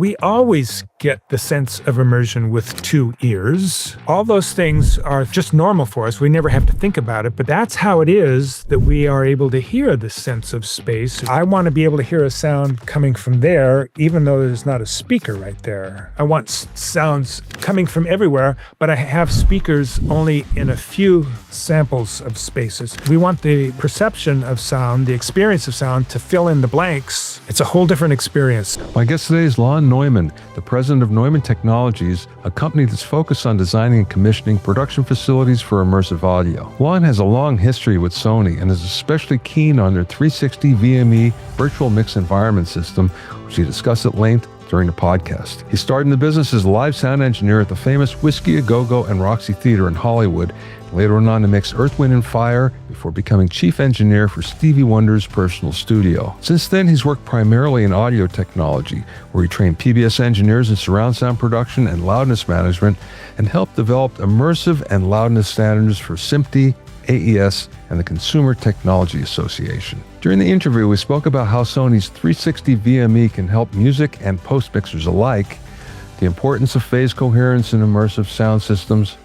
We always get the sense of immersion with two ears. All those things are just normal for us. We never have to think about it, but that's how it is that we are able to hear the sense of space. I want to be able to hear a sound coming from there, even though there's not a speaker right there. I want sounds coming from everywhere, but I have speakers only in a few samples of spaces. We want the perception of sound, the experience of sound, to fill in the blanks. It's a whole different experience. My guest today is Lon Neumann, the president of Neumann Technologies, a company that's focused on designing and commissioning production facilities for immersive audio. Lon has a long history with Sony and is especially keen on their 360 VME virtual mix environment system, which he discussed at length during the podcast. He started in the business as a live sound engineer at the famous Whisky, A Go-Go and Roxy Theater in Hollywood. Later went on to mix Earth, Wind & Fire before becoming chief engineer for Stevie Wonder's personal studio. Since then, he's worked primarily in audio technology, where he trained PBS engineers in surround sound production and loudness management, and helped develop immersive and loudness standards for SMPTE, AES, and the Consumer Technology Association. During the interview, we spoke about how Sony's 360 VME can help music and post-mixers alike, the importance of phase coherence in immersive sound systems,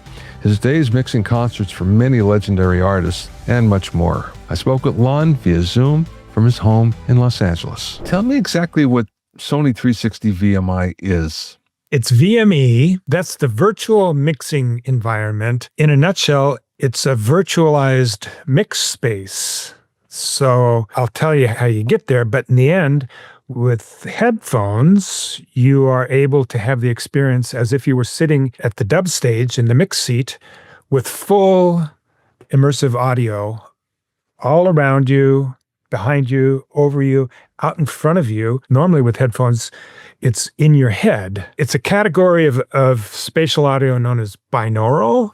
his days mixing concerts for many legendary artists, and much more. I spoke with Lon via Zoom from his home in Los Angeles. Tell me exactly what Sony 360 VMI is. It's VME. That's the virtual mixing environment. In a nutshell, it's a virtualized mix space. So I'll tell you how you get there, but in the end, with headphones, you are able to have the experience as if you were sitting at the dub stage in the mix seat with full immersive audio all around you, behind you, over you, out in front of you. Normally with headphones, it's in your head. It's a category of spatial audio known as binaural.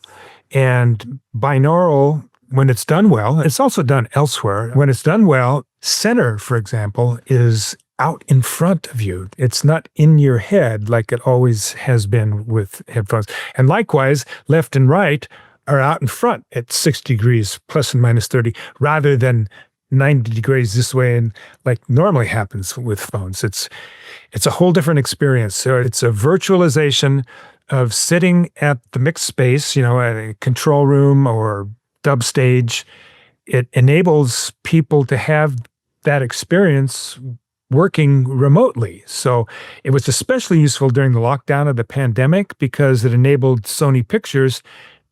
And binaural, when it's done well, it's also done elsewhere. When it's done well, center, for example, is out in front of you. It's not in your head like it always has been with headphones. And likewise, left and right are out in front at 60 degrees, plus and minus 30, rather than 90 degrees this way, and like normally happens with phones. It's a whole different experience. So it's a virtualization of sitting at the mix space, at a control room or dub stage. It enables people to have that experience working remotely. So it was especially useful during the lockdown of the pandemic because it enabled Sony Pictures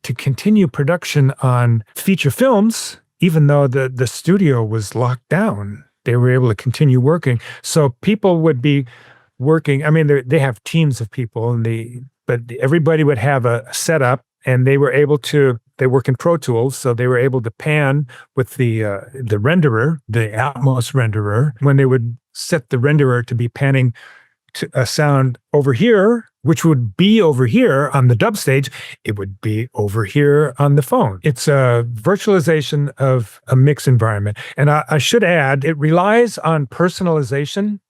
to continue production on feature films, even though the studio was locked down. They were able to continue working. So people would be working. I mean, they have teams of people, but everybody would have a setup, and they work in Pro Tools, so they were able to pan with the renderer, the Atmos renderer. When they would set the renderer to be panning to a sound over here, which would be over here on the dub stage, it would be over here on the phone. It's a virtualization of a mix environment. And I should add, it relies on personalization.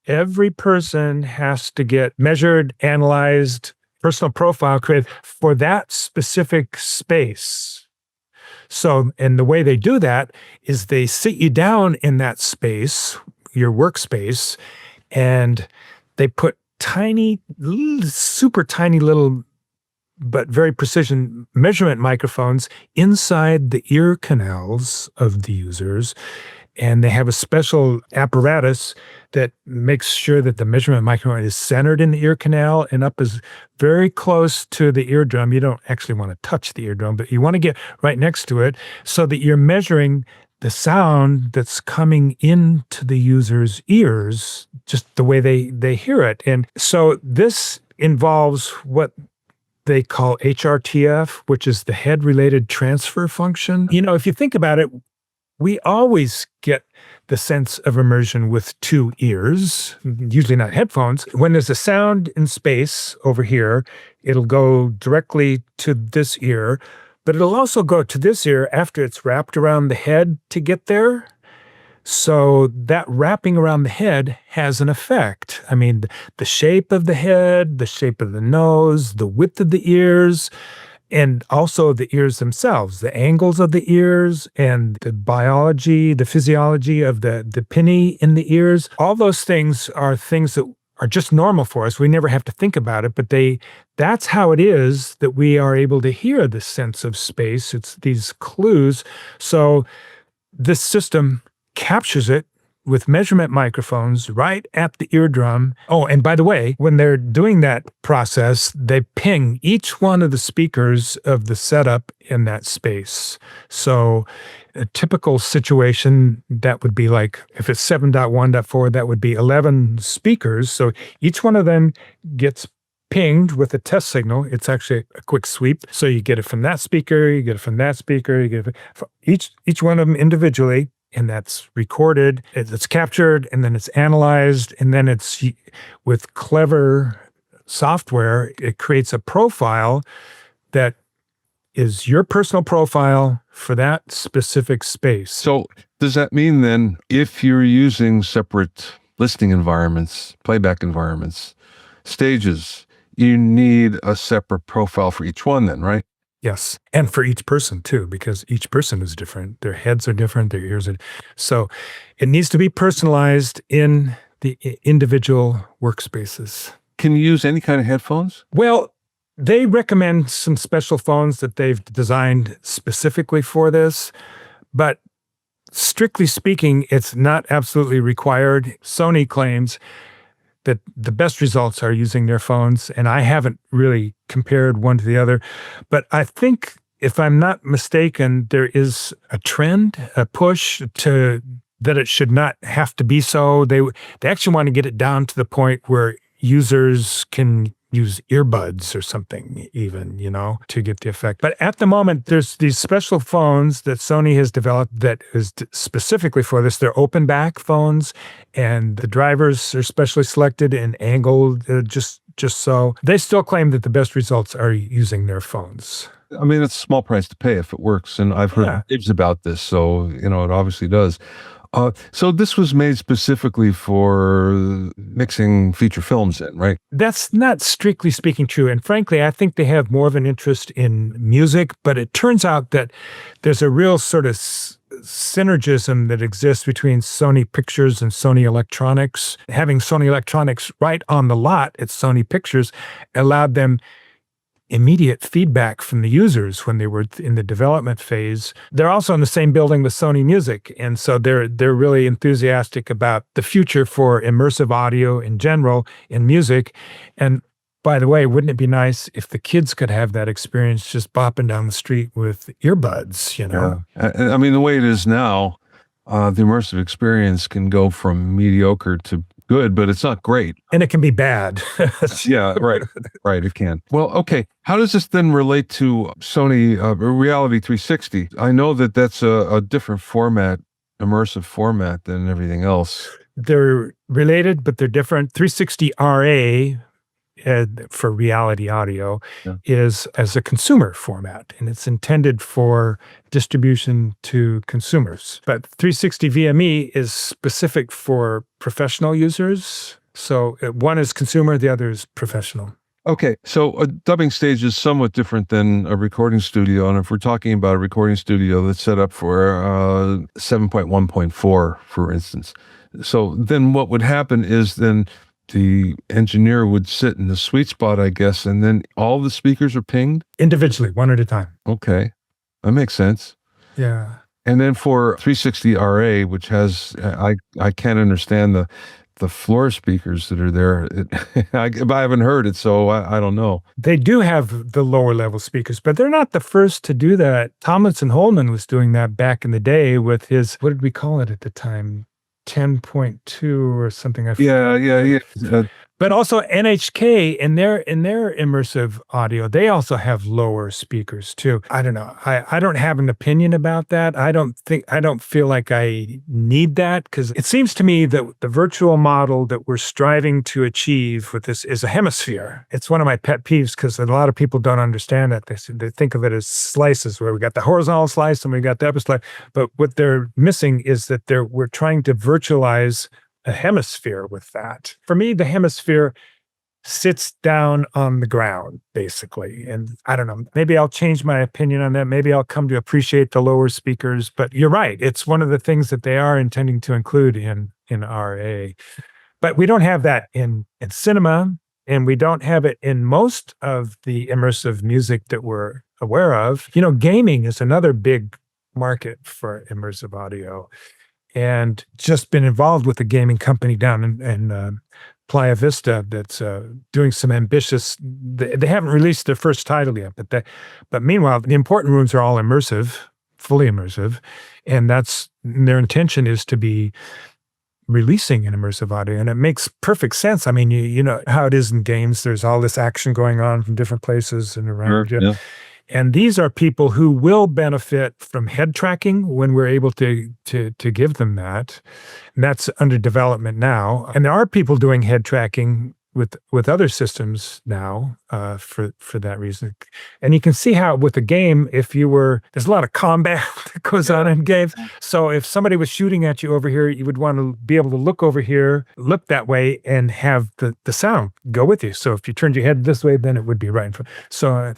Every person has to get measured, analyzed, personal profile created for that specific space. So, and the way they do that is they sit you down in that space, your workspace, and they put super tiny little, but very precision measurement microphones inside the ear canals of the users. And they have a special apparatus that makes sure that the measurement microphone is centered in the ear canal and up as very close to the eardrum. You don't actually want to touch the eardrum, but you want to get right next to it so that you're measuring the sound that's coming into the user's ears, just the way they hear it. And so this involves what they call HRTF, which is the head-related transfer function. If you think about it, we always get the sense of immersion with two ears, usually not headphones. When there's a sound in space over here, it'll go directly to this ear, but it'll also go to this ear after it's wrapped around the head to get there. So that wrapping around the head has an effect. I mean, the shape of the head, the shape of the nose, the width of the ears, and also the ears themselves, the angles of the ears and the biology, the physiology of the pinny in the ears. All those things are things that are just normal for us. We never have to think about it, but that's how it is that we are able to hear the sense of space. It's these clues. So this system captures it with measurement microphones right at the eardrum. Oh, and by the way, when they're doing that process, they ping each one of the speakers of the setup in that space. So a typical situation, that would be like, if it's 7.1.4, that would be 11 speakers. So each one of them gets pinged with a test signal. It's actually a quick sweep. So you get it from that speaker, you get it from that speaker, you get it from each one of them individually. And that's recorded, it's captured, and then it's analyzed, and then it's, with clever software, it creates a profile that is your personal profile for that specific space. So does that mean then, if you're using separate listening environments, playback environments, stages, you need a separate profile for each one then, right? Yes. And for each person too, because each person is different. Their heads are different, their ears are. So it needs to be personalized in the individual workspaces. Can you use any kind of headphones? Well, they recommend some special phones that they've designed specifically for this, but strictly speaking, it's not absolutely required. Sony claims that the best results are using their phones, and I haven't really compared one to the other. But I think, if I'm not mistaken, there is a trend, a push to that it should not have to be so. They actually want to get it down to the point where users can use earbuds or something even, to get the effect. But at the moment, there's these special phones that Sony has developed that is specifically for this. They're open back phones, and the drivers are specially selected and angled just so. They still claim that the best results are using their phones. I mean, it's a small price to pay if it works, and I've heard tips about this, so, it obviously does. So this was made specifically for mixing feature films in, right? That's not strictly speaking true. And frankly, I think they have more of an interest in music, but it turns out that there's a real sort of synergism that exists between Sony Pictures and Sony Electronics. Having Sony Electronics right on the lot at Sony Pictures allowed them immediate feedback from the users when they were in the development phase. They're also in the same building with Sony Music, and so they're really enthusiastic about the future for immersive audio in general in music. And by the way, wouldn't it be nice if the kids could have that experience just bopping down the street with earbuds, Yeah. I mean, the way it is now, the immersive experience can go from mediocre to good, but it's not great. And it can be bad. Yeah, right. Right, it can. Well, okay. How does this then relate to Sony Reality 360? I know that that's a different format, immersive format than everything else. They're related, but they're different. 360 RA, for reality audio, is as a consumer format, and it's intended for distribution to consumers. But 360 VME is specific for professional users. So one is consumer, the other is professional. Okay, so a dubbing stage is somewhat different than a recording studio. And if we're talking about a recording studio that's set up for 7.1.4, for instance, so then what would happen is then the engineer would sit in the sweet spot, I guess, and then all the speakers are pinged? Individually, one at a time. Okay, that makes sense. Yeah. And then for 360 RA, which has, I can't understand the floor speakers that are there. I haven't heard it, so I don't know. They do have the lower level speakers, but they're not the first to do that. Tomlinson Holman was doing that back in the day with his, what did we call it at the time? 10.2 or something. Yeah. But also NHK in their immersive audio, they also have lower speakers too. I don't know. I don't have an opinion about that. I don't feel like I need that, because it seems to me that the virtual model that we're striving to achieve with this is a hemisphere. It's one of my pet peeves, because a lot of people don't understand that. They think of it as slices, where we got the horizontal slice and we got the upper slice. But what they're missing is that we're trying to virtualize a hemisphere with that. For me, the hemisphere sits down on the ground, basically. And I don't know, maybe I'll change my opinion on that. Maybe I'll come to appreciate the lower speakers. But you're right. It's one of the things that they are intending to include in RA. But we don't have that in cinema, and we don't have it in most of the immersive music that we're aware of. Gaming is another big market for immersive audio, and just been involved with a gaming company down in Playa Vista that's doing some ambitious. They haven't released their first title yet, but meanwhile, the important rooms are all immersive, fully immersive, and their intention is to be releasing an immersive audio, and it makes perfect sense. I mean, you know how it is in games. There's all this action going on from different places and around you. Yeah. And these are people who will benefit from head tracking when we're able to give them that. And that's under development now. And there are people doing head tracking with other systems now for that reason. And you can see how with a game, there's a lot of combat that goes on in games. So if somebody was shooting at you over here, you would want to be able to look over here, look that way, and have the sound go with you. So if you turned your head this way, then it would be right in front. So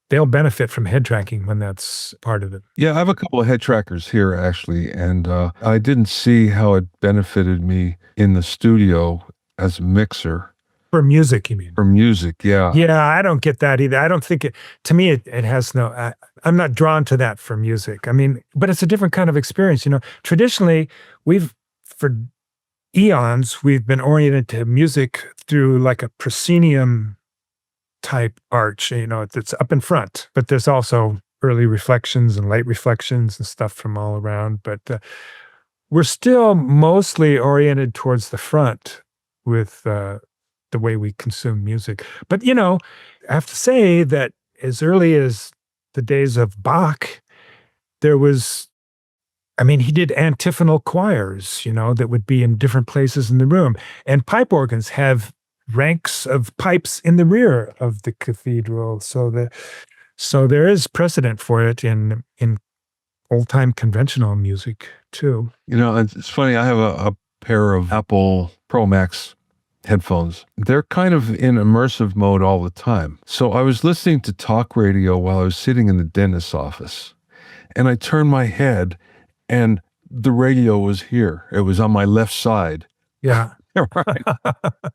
they'll benefit from head tracking when that's part of it. Yeah, I have a couple of head trackers here actually, and I didn't see how it benefited me in the studio as a mixer. For music, you mean? For music, yeah. Yeah, I don't get that either. I don't think to me, it has no, I'm not drawn to that for music. I mean, but it's a different kind of experience. Traditionally, for eons, we've been oriented to music through like a proscenium type arch, that's up in front, but there's also early reflections and late reflections and stuff from all around. But we're still mostly oriented towards the front with the way we consume music. But, I have to say that as early as the days of Bach, he did antiphonal choirs, that would be in different places in the room. And pipe organs have ranks of pipes in the rear of the cathedral. So there is precedent for it in old-time conventional music too. It's funny, I have a pair of Apple Pro Max headphones. They're kind of in immersive mode all the time. So I was listening to talk radio while I was sitting in the dentist's office, and I turned my head and the radio was here. It was on my left side. Yeah. Right.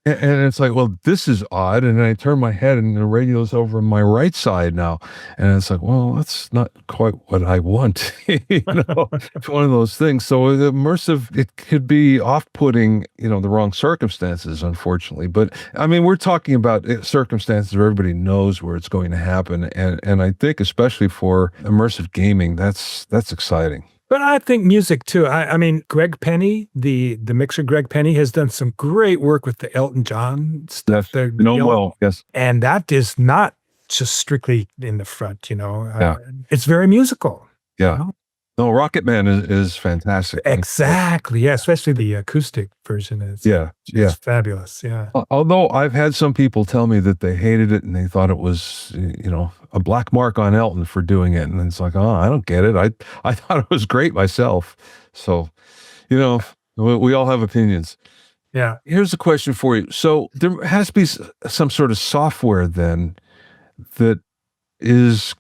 And it's like, well, this is odd. And then I turn my head and the radio's over on my right side now. And it's like, well, that's not quite what I want. It's one of those things. So immersive, it could be off-putting, the wrong circumstances, unfortunately. But I mean, we're talking about circumstances where everybody knows where it's going to happen. And I think especially for immersive gaming, that's exciting. But I think music too. I mean, Greg Penny, the mixer Greg Penny, has done some great work with the Elton John stuff. Yes. And that is not just strictly in the front, Yeah. It's very musical. Yeah. No, Rocket Man is fantastic. Exactly. Yeah. Especially the acoustic version is. Yeah. It's fabulous. Yeah. Although I've had some people tell me that they hated it and they thought it was, a black mark on Elton for doing it. And it's like, oh, I don't get it. I thought it was great myself. So, we all have opinions. Yeah. Here's a question for you. So there has to be some sort of software then that is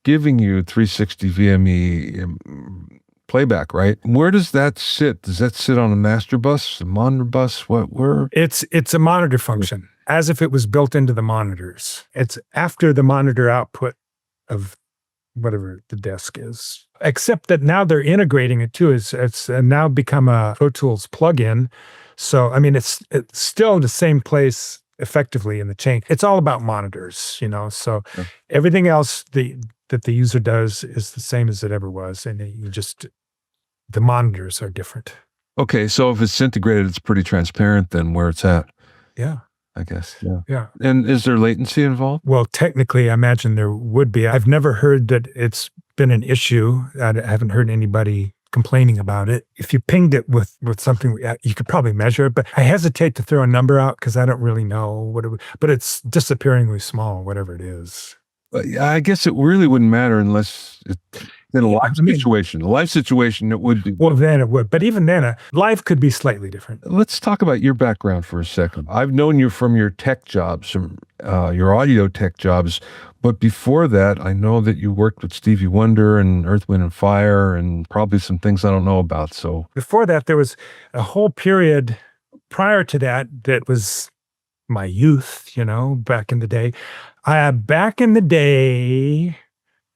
giving you 360 VME playback, right? Where does that sit? Does that sit on a master bus, a monitor bus? Where? It's a monitor function, as if it was built into the monitors. It's after the monitor output of whatever the desk is. Except that now they're integrating it too. It's now become a Pro Tools plugin. So, I mean, it's still the same place effectively in the chain. It's all about monitors, so everything else that the user does is the same as it ever was. And the monitors are different. Okay. So if it's integrated, it's pretty transparent then where it's at. Yeah. I guess. Yeah. And is there latency involved? Well, technically, I imagine there would be. I've never heard that it's been an issue. I haven't heard anybody complaining about it. If you pinged it with something, you could probably measure it, but I hesitate to throw a number out because I don't really know but it's disappearingly small, whatever it is. I guess it really wouldn't matter unless in a live situation. A live situation, it would be. Well, then it would. But even then, live could be slightly different. Let's talk about your background for a second. I've known you from your tech jobs, from your audio tech jobs. But before that, I know that you worked with Stevie Wonder and Earth, Wind and Fire and probably some things I don't know about. So before that, there was a whole period prior to that, that was my youth, back in the day. Back in the day,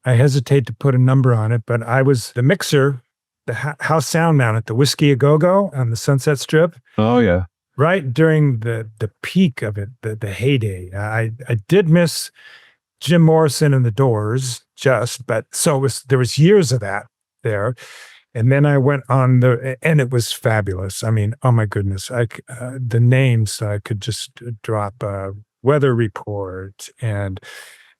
I hesitate to put a number on it, but I was the mixer, the house sound man at the Whisky A Go-Go on the Sunset Strip, Oh, yeah. right during the peak of it, the heyday. I did miss Jim Morrison and the Doors, but there was years of that there. And then I went on and it was fabulous. I mean, oh my goodness, the names I could just drop, Weather Report and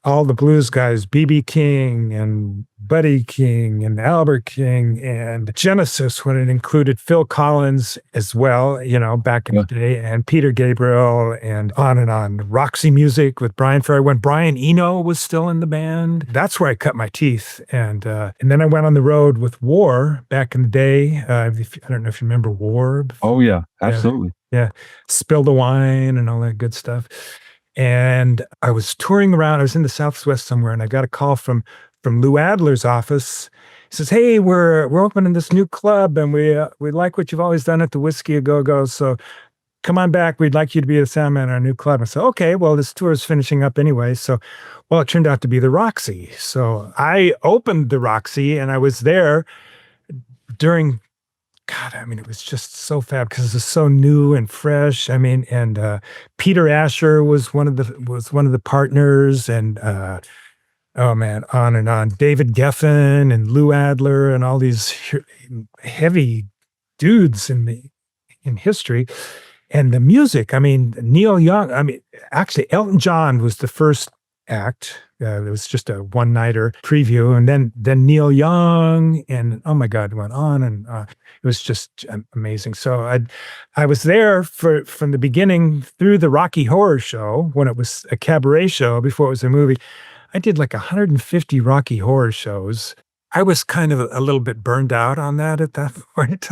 all the blues guys, B.B. King and Buddy King and Albert King and Genesis, when it included Phil Collins as well, back in the day, and Peter Gabriel and on. Roxy Music with Brian Ferry, when Brian Eno was still in the band. That's where I cut my teeth. And then I went on the road with War back in the day. I don't know if you remember War. Oh, yeah, absolutely. Yeah. Spill the Wine and all that good stuff. And I was touring around. I was in the Southwest somewhere, and I got a call from Lou Adler's office. He says, "Hey, we're opening this new club, and we like what you've always done at the Whisky A Go-Go. So come on back. We'd like you to be the sound man at our new club." I said, "Okay, well, this tour is finishing up anyway." So, well, it turned out to be the Roxy. So I opened the Roxy, and I was there during. God, I mean, it was just so fab because it was so new and fresh. I mean, and Peter Asher was one of the partners, and oh man, on and on. David Geffen and Lou Adler and all these heavy dudes in history, and the music. I mean, Neil Young. I mean, actually, Elton John was the first act. It was just a one-nighter preview, and then Neil Young, and oh my God, it went on and it was just amazing. So I was there from the beginning through the Rocky Horror Show when it was a cabaret show before it was a movie. I did like 150 Rocky Horror shows. I was kind of a little bit burned out on that at that point.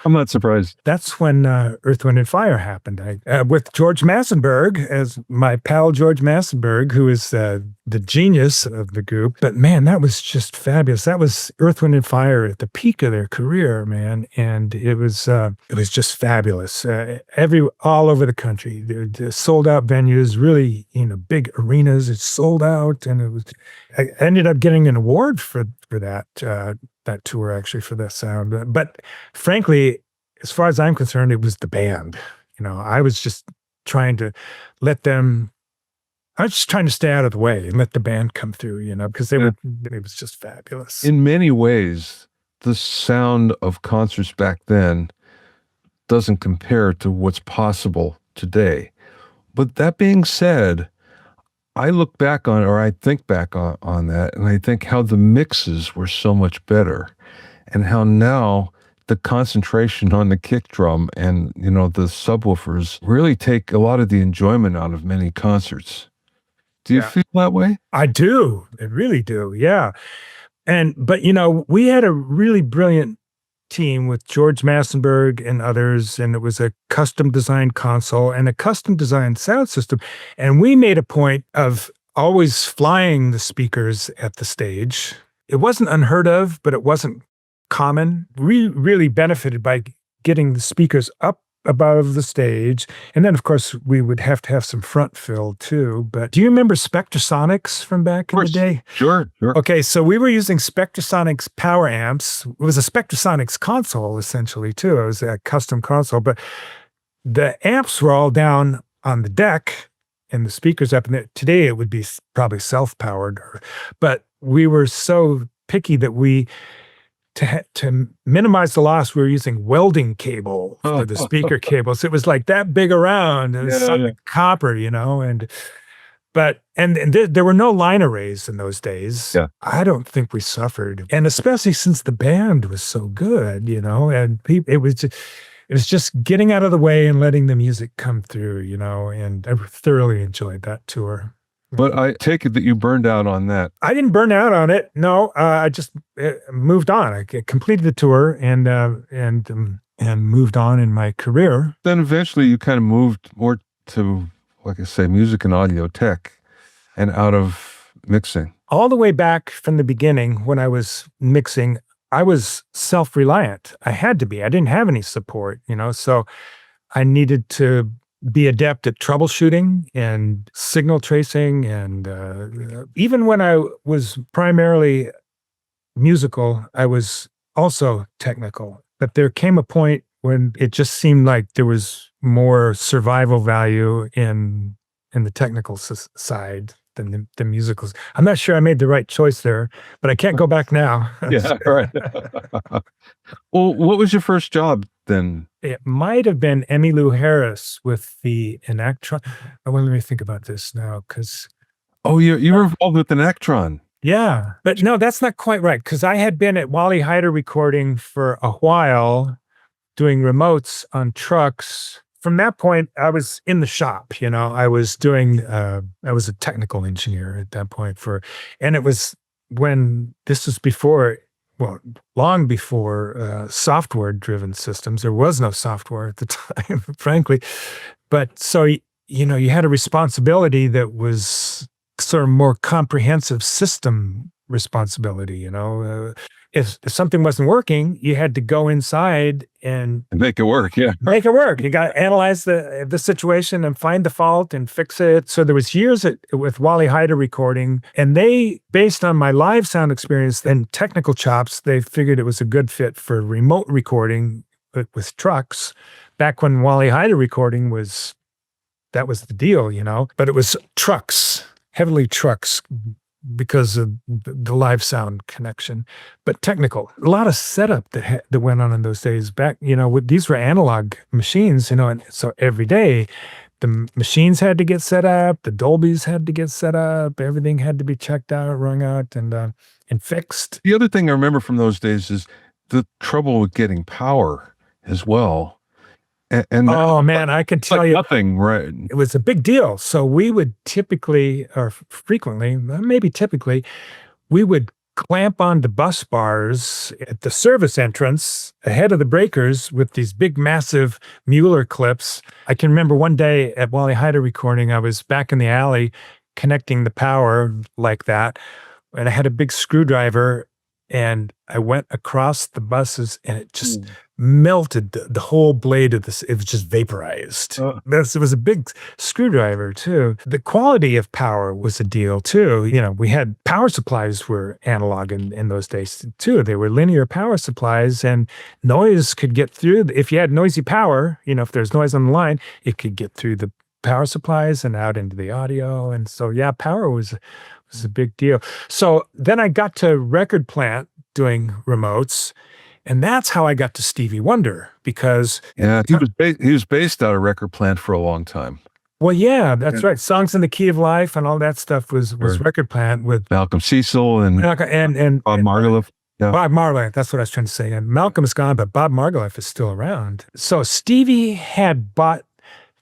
I'm not surprised. That's when Earth, Wind, and Fire happened. With George Massenberg, as my pal George Massenberg, who is the genius of the group. But man, that was just fabulous. That was Earth, Wind, and Fire at the peak of their career, man. And it was just fabulous. All over the country, the sold out venues, really, big arenas. It sold out, and I ended up getting an award for that tour, actually, for that sound. But frankly, as far as I'm concerned, it was the band. I was just trying to stay out of the way and let the band come through, because it was just fabulous. In many ways, the sound of concerts back then doesn't compare to what's possible today. But that being said, I look back on, or I think back on that, and I think how the mixes were so much better, and how now the concentration on the kick drum and, the subwoofers really take a lot of the enjoyment out of many concerts. Do you feel that way? I do. I really do. Yeah. But we had a really brilliant team with George Massenberg and others, and it was a custom designed console and a custom designed sound system. And we made a point of always flying the speakers at the stage. It wasn't unheard of, but it wasn't common. We really benefited by getting the speakers up above the stage. And then, of course, we would have to have some front fill too. But do you remember Spectrasonics from back in the day? Sure. Okay, so we were using Spectrasonics power amps. It was a Spectrasonics console, essentially, too. It was a custom console. But the amps were all down on the deck and the speakers up. And today it would be probably self-powered. But we were so picky that to minimize the loss, we were using welding cable for the speaker cables. It was like that big around, and solid copper, and there were no line arrays in those days. Yeah. I don't think we suffered, and especially since the band was so good, and it was just getting out of the way and letting the music come through, and I thoroughly enjoyed that tour. But I take it that you burned out on that. I didn't burn out on it. No, I just moved on. I completed the tour and moved on in my career. Then eventually you kind of moved more to, like I say, music and audio tech and out of mixing. All the way back from the beginning when I was mixing, I was self-reliant. I had to be. I didn't have any support, so I needed to be adept at troubleshooting and signal tracing. And even when I was primarily musical, I was also technical. But there came a point when it just seemed like there was more survival value in the technical side than the musicals. I'm not sure I made the right choice there, but I can't go back now. Yeah, right. Well, what was your first job then? It might have been Emmylou Harris with the Enactron. Oh, well, let me think about this now, because Oh, you were involved with an Electron. yeah, but no, that's not quite right. Because I had been at Wally Heider Recording for a while, doing remotes on trucks. From that point, I was in the shop. I was doing. I was a technical engineer at that point and it was when this was before. Well, long before software-driven systems. There was no software at the time, frankly. But so, you had a responsibility that was sort of more comprehensive system responsibility. If something wasn't working, you had to go inside and Make it work, yeah. make it work. You got to analyze the situation and find the fault and fix it. So there was years with Wally Heider Recording, and they, based on my live sound experience and technical chops, they figured it was a good fit for remote recording with trucks. Back when Wally Heider Recording that was the deal, but it was trucks, heavily trucks, because of the live sound connection, but technical. A lot of setup that went on in those days. Back, these were analog machines, and so every day the machines had to get set up, the Dolbys had to get set up, everything had to be checked out, rung out, and fixed. The other thing I remember from those days is the trouble with getting power as well. And oh man, I can tell like you, nothing, right? it was a big deal. So we would typically, or frequently, maybe typically, we would clamp onto bus bars at the service entrance ahead of the breakers with these big, massive Mueller clips. I can remember one day at Wally Heider Recording, I was back in the alley connecting the power like that, and I had a big screwdriver, and I went across the buses, and it just melted the whole blade of this. It was just vaporized. It was a big screwdriver too. The quality of power was a deal too. We had power supplies were analog in those days too. They were linear power supplies, and noise could get through. If you had noisy power, if there's noise on the line, it could get through the power supplies and out into the audio. And so, yeah, power was a big deal. So then I got to Record Plant doing remotes, and that's how I got to Stevie Wonder, because he was based out of Record Plant for a long time. Well, yeah, that's right. Songs in the Key of Life and all that stuff was Record Plant with Malcolm Cecil and Bob Margouleff. Yeah. Bob Margouleff, that's what I was trying to say. And Malcolm's gone, but Bob Margouleff is still around. So Stevie had bought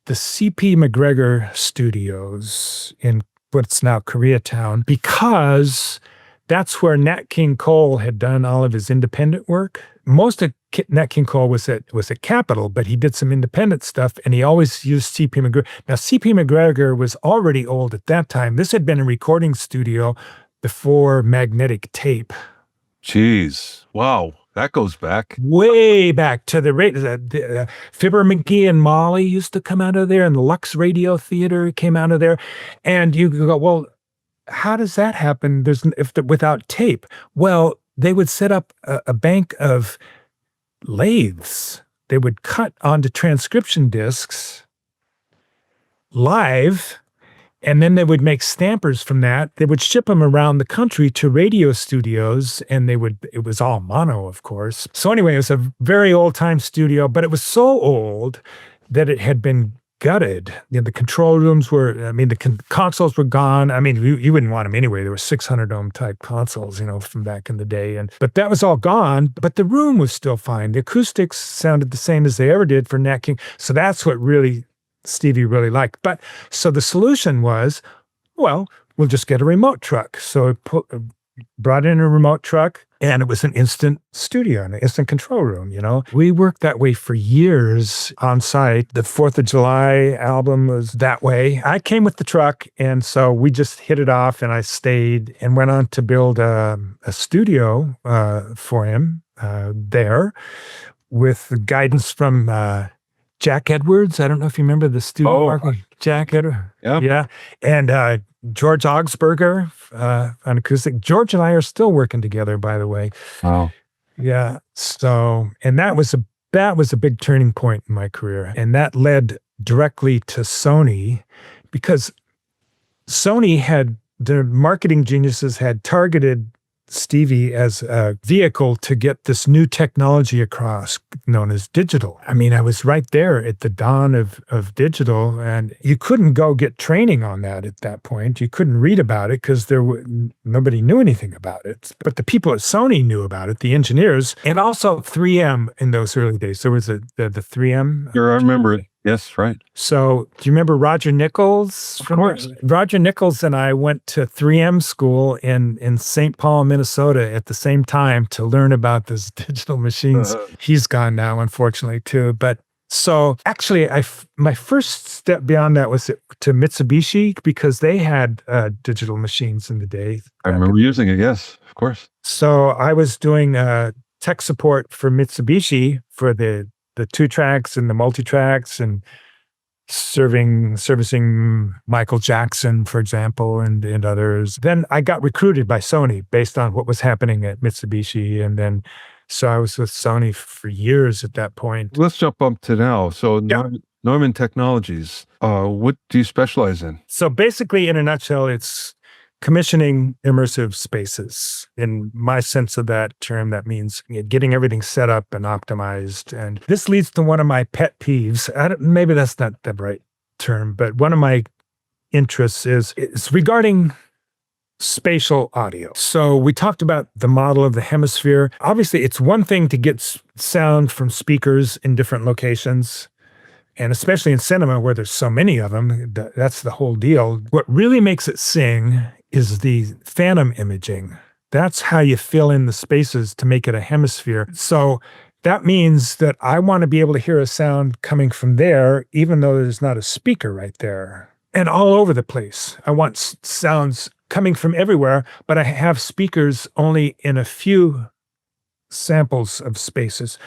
the C.P. McGregor studios in what's now Koreatown, because that's where Nat King Cole had done all of his independent work. Most of Nat King Cole was at Capitol, but he did some independent stuff, and he always used C.P. McGregor. Now, C.P. McGregor was already old at that time. This had been a recording studio before magnetic tape. Jeez. Wow. That goes back. Way back to the Fibber McGee and Molly used to come out of there, and the Lux Radio Theater came out of there. And you go, well, how does that happen? Without tape? Well, they would set up a bank of lathes. They would cut onto transcription discs live, and then they would make stampers from that. They would ship them around the country to radio studios, and it was all mono, of course. So anyway, it was a very old-time studio, but it was so old that it had been gutted. The control rooms the consoles were gone. You wouldn't want them anyway. There were 600 ohm type consoles, from back in the day. But that was all gone, but the room was still fine. The acoustics sounded the same as they ever did for Nat King. So that's what Stevie really liked. But so the solution was, well, we'll just get a remote truck. So I brought in a remote truck, and it was an instant studio, an instant control room, We worked that way for years on site. The 4th of July album was that way. I came with the truck, and so we just hit it off, and I stayed and went on to build a studio for him there with guidance from Jack Edwards. I don't know if you remember the student Oh, market. Jack Edwards. yeah. Yeah. And George Augsburger on acoustic. George and I are still working together, by the way. Wow. Yeah. So, and that was a big turning point in my career. And that led directly to Sony, because Sony had, the marketing geniuses had targeted Stevie as a vehicle to get this new technology across known as digital. I mean, I was right there at the dawn of digital, and you couldn't go get training on that at that point. You couldn't read about it because nobody knew anything about it. But the people at Sony knew about it, the engineers, and also 3M in those early days. There was the 3M. Sure, I remember it. Yes, right. So do you remember Roger Nichols? Of course. Roger Nichols and I went to 3M school in St. Paul, Minnesota at the same time to learn about this digital machines. He's gone now, unfortunately, too. But so actually, my first step beyond that was to Mitsubishi, because they had digital machines in the day. I remember using it. Yes, of course. So I was doing tech support for Mitsubishi for the 2-tracks and the multi-tracks, and servicing Michael Jackson, for example, and others. Then I got recruited by Sony based on what was happening at Mitsubishi. And then, so I was with Sony for years at that point. Let's jump up to now. So Yeah. Neumann Technologies, what do you specialize in? So basically, in a nutshell, it's commissioning immersive spaces. In my sense of that term, that means getting everything set up and optimized. And this leads to one of my pet peeves. Maybe that's not the right term, but one of my interests is regarding spatial audio. So we talked about the model of the hemisphere. Obviously, it's one thing to get sound from speakers in different locations, and especially in cinema where there's so many of them. That's the whole deal. What really makes it sing is the phantom imaging. That's how you fill in the spaces to make it a hemisphere. So that means that I want to be able to hear a sound coming from there, even though there's not a speaker right there, and all over the place. I want sounds coming from everywhere, but I have speakers only in a few samples of spaces.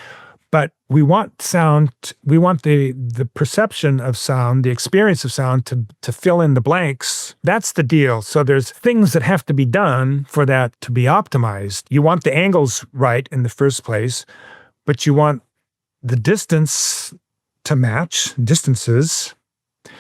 But we want sound, we want the perception of sound, the experience of sound to fill in the blanks. That's the deal. So there's things that have to be done for that to be optimized. You want the angles right in the first place, but you want the distance to match, distances.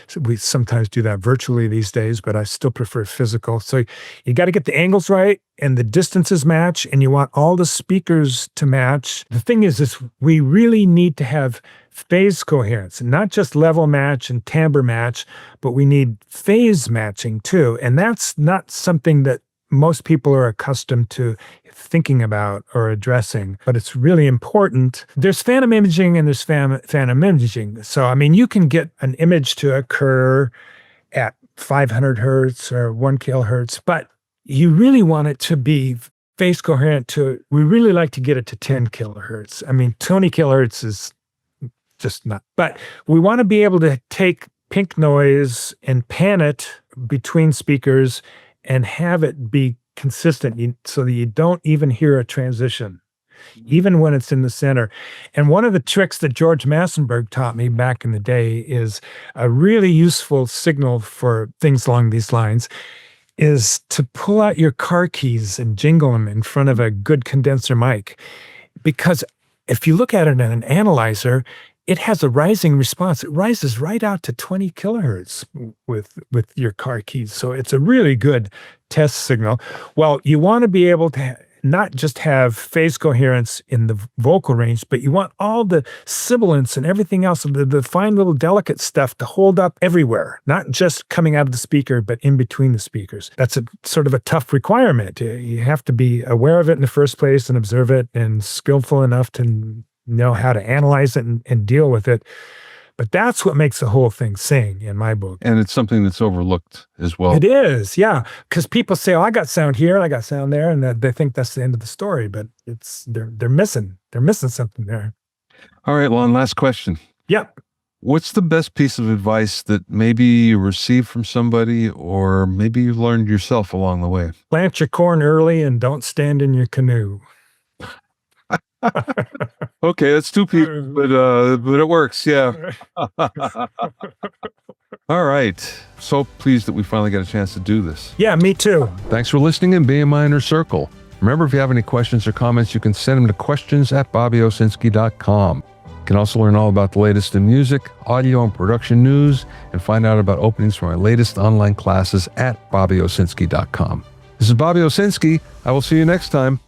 So we sometimes do that virtually these days, but I still prefer physical. So you got to get the angles right and the distances match, and you want all the speakers to match. The thing is we really need to have phase coherence, not just level match and timbre match, but we need phase matching too. And that's not something that most people are accustomed to thinking about or addressing, but it's really important. There's phantom imaging and there's phantom imaging. So, I mean, you can get an image to occur at 500 hertz or 1 kilohertz, but you really want it to be phase coherent we really like to get it to 10 kilohertz. I mean, 20 kilohertz is just not, but we want to be able to take pink noise and pan it between speakers and have it be consistent so that you don't even hear a transition, even when it's in the center. And one of the tricks that George Massenburg taught me back in the day is a really useful signal for things along these lines is to pull out your car keys and jingle them in front of a good condenser mic. Because if you look at it in an analyzer, it has a rising response. It rises right out to 20 kilohertz with your car keys. So it's a really good test signal. Well, you want to be able to not just have phase coherence in the vocal range, but you want all the sibilants and everything else, the fine little delicate stuff to hold up everywhere, not just coming out of the speaker, but in between the speakers. That's a sort of a tough requirement. You have to be aware of it in the first place and observe it and skillful enough to know how to analyze it and deal with it. But that's what makes the whole thing sing in my book. And it's something that's overlooked as well. It is, yeah. Because people say, oh, I got sound here, and I got sound there, and they think that's the end of the story, but they're missing something there. All right, Lon, last question. Yep. What's the best piece of advice that maybe you received from somebody or maybe you learned yourself along the way? Plant your corn early and don't stand in your canoe. Okay, that's two people, but it works. Yeah. All right. So pleased that we finally got a chance to do this. Yeah, me too. Thanks for listening and being in my inner circle. Remember, if you have any questions or comments, you can send them to questions@bobbyowsinski.com. You can also learn all about the latest in music, audio, and production news, and find out about openings for my latest online classes at bobbyowsinski.com. This is Bobby Owsinski. I will see you next time.